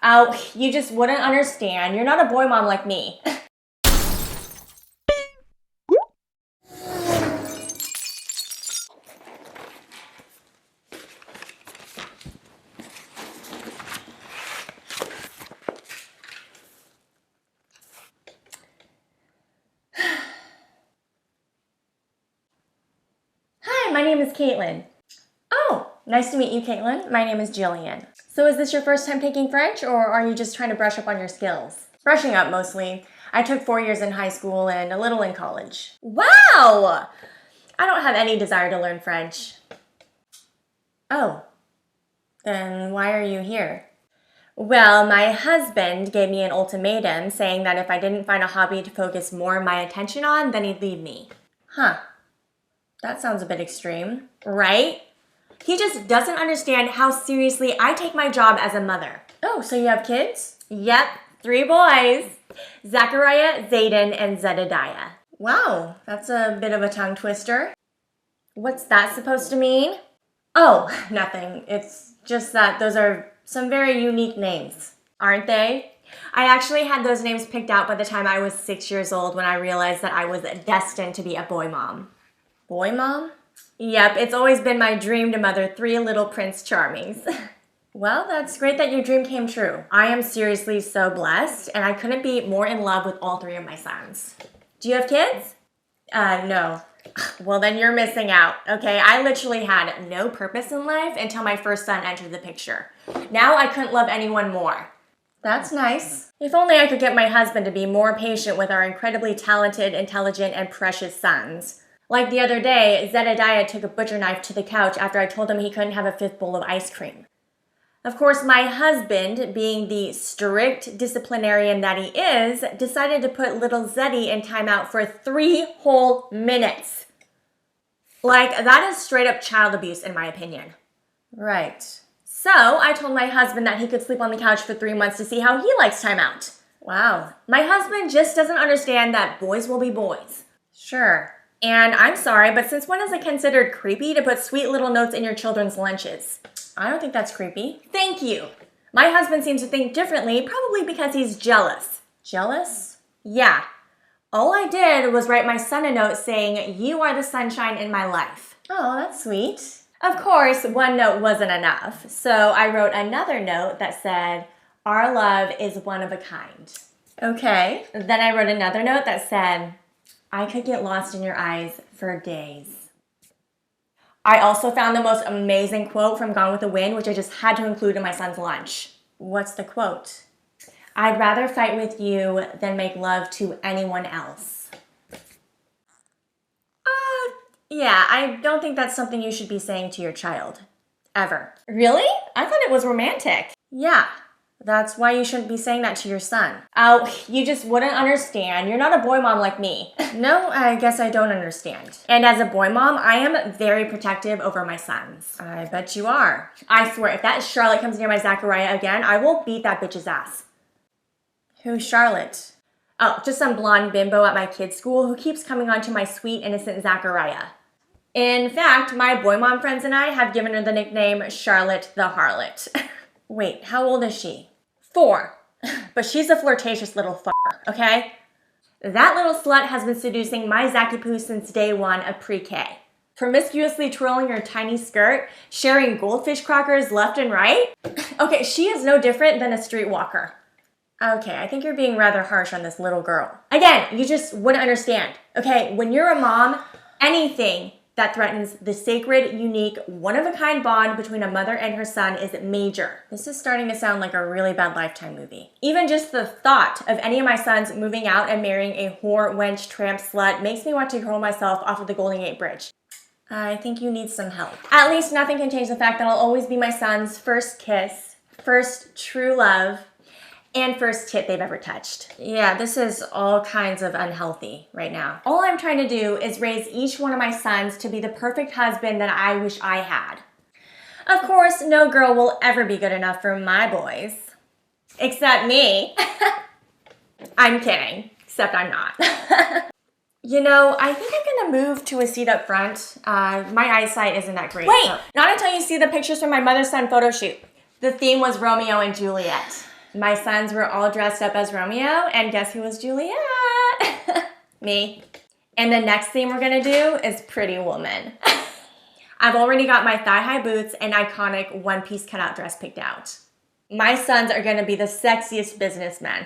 Oh, you just wouldn't understand. You're not a boy mom like me. Hi, my name is Caitlin. Oh, nice to meet you, Caitlin. My name is Jillian. So is this your first time taking French, or are you just trying to brush up on your skills? Brushing up, mostly. I took 4 years in high school and a little in college. Wow! I don't have any desire to learn French. Oh, then why are you here? Well, my husband gave me an ultimatum saying that if I didn't find a hobby to focus more of my attention on, then he'd leave me. Huh. That sounds a bit extreme, right? He just doesn't understand how seriously I take my job as a mother. Oh, so you have kids? Yep, 3 boys. Zachariah, Zayden, and Zedediah. Wow, that's a bit of a tongue twister. What's that supposed to mean? Oh, nothing. It's just that those are some very unique names, aren't they? I actually had those names picked out by the time I was 6 years old when I realized that I was destined to be a boy mom. Boy mom? Yep, it's always been my dream to mother 3 little Prince Charmings. Well, that's great that your dream came true. I am seriously so blessed, and I couldn't be more in love with all 3 of my sons. Do you have kids? No. Well, then you're missing out, okay? I literally had no purpose in life until my first son entered the picture. Now I couldn't love anyone more. That's nice. If only I could get my husband to be more patient with our incredibly talented, intelligent, and precious sons. Like the other day, Zedediah took a butcher knife to the couch after I told him he couldn't have a 5th bowl of ice cream. Of course, my husband, being the strict disciplinarian that he is, decided to put little Zeddy in timeout for 3 whole minutes. Like, that is straight up child abuse in my opinion. Right. So, I told my husband that he could sleep on the couch for 3 months to see how he likes timeout. Wow. My husband just doesn't understand that boys will be boys. Sure. And I'm sorry, but since when is it considered creepy to put sweet little notes in your children's lunches? I don't think that's creepy. Thank you. My husband seems to think differently, probably because he's jealous. Jealous? Yeah. All I did was write my son a note saying, "You are the sunshine in my life." Oh, that's sweet. Of course, one note wasn't enough, so I wrote another note that said, "Our love is one of a kind." Okay. Then I wrote another note that said, "I could get lost in your eyes for days." I also found the most amazing quote from Gone with the Wind, which I just had to include in my son's lunch. What's the quote? "I'd rather fight with you than make love to anyone else." Yeah, I don't think that's something you should be saying to your child. Ever. Really? I thought it was romantic. Yeah. That's why you shouldn't be saying that to your son. Oh, you just wouldn't understand. You're not a boy mom like me. No, I guess I don't understand. And as a boy mom, I am very protective over my sons. I bet you are. I swear, if that Charlotte comes near my Zachariah again, I will beat that bitch's ass. Who's Charlotte? Oh, just some blonde bimbo at my kid's school who keeps coming on to my sweet, innocent Zachariah. In fact, my boy mom friends and I have given her the nickname Charlotte the Harlot. Wait, how old is she? 4. But she's a flirtatious little okay? That little slut has been seducing my Zachy Poo since day 1 of pre-K. Promiscuously twirling her tiny skirt, sharing goldfish crackers left and right. Okay, she is no different than a streetwalker. Okay, I think you're being rather harsh on this little girl. Again, you just wouldn't understand. Okay, when you're a mom, anything that threatens the sacred, unique, one-of-a-kind bond between a mother and her son is major. This is starting to sound like a really bad Lifetime movie. Even just the thought of any of my sons moving out and marrying a whore, wench, tramp, slut makes me want to hurl myself off of the Golden Gate Bridge. I think you need some help. At least nothing can change the fact that I'll always be my son's first kiss, first true love, and first tit they've ever touched. Yeah, this is all kinds of unhealthy right now. All I'm trying to do is raise each one of my sons to be the perfect husband that I wish I had. Of course, no girl will ever be good enough for my boys. Except me. I'm kidding, except I'm not. You know, I think I'm gonna move to a seat up front. My eyesight isn't that great. Wait, not until you see the pictures from my mother's son photo shoot. The theme was Romeo and Juliet. My sons were all dressed up as Romeo, and guess who was Juliet? Me. And the next thing we're gonna do is Pretty Woman. I've already got my thigh-high boots and iconic one-piece cutout dress picked out. My sons are gonna be the sexiest businessmen.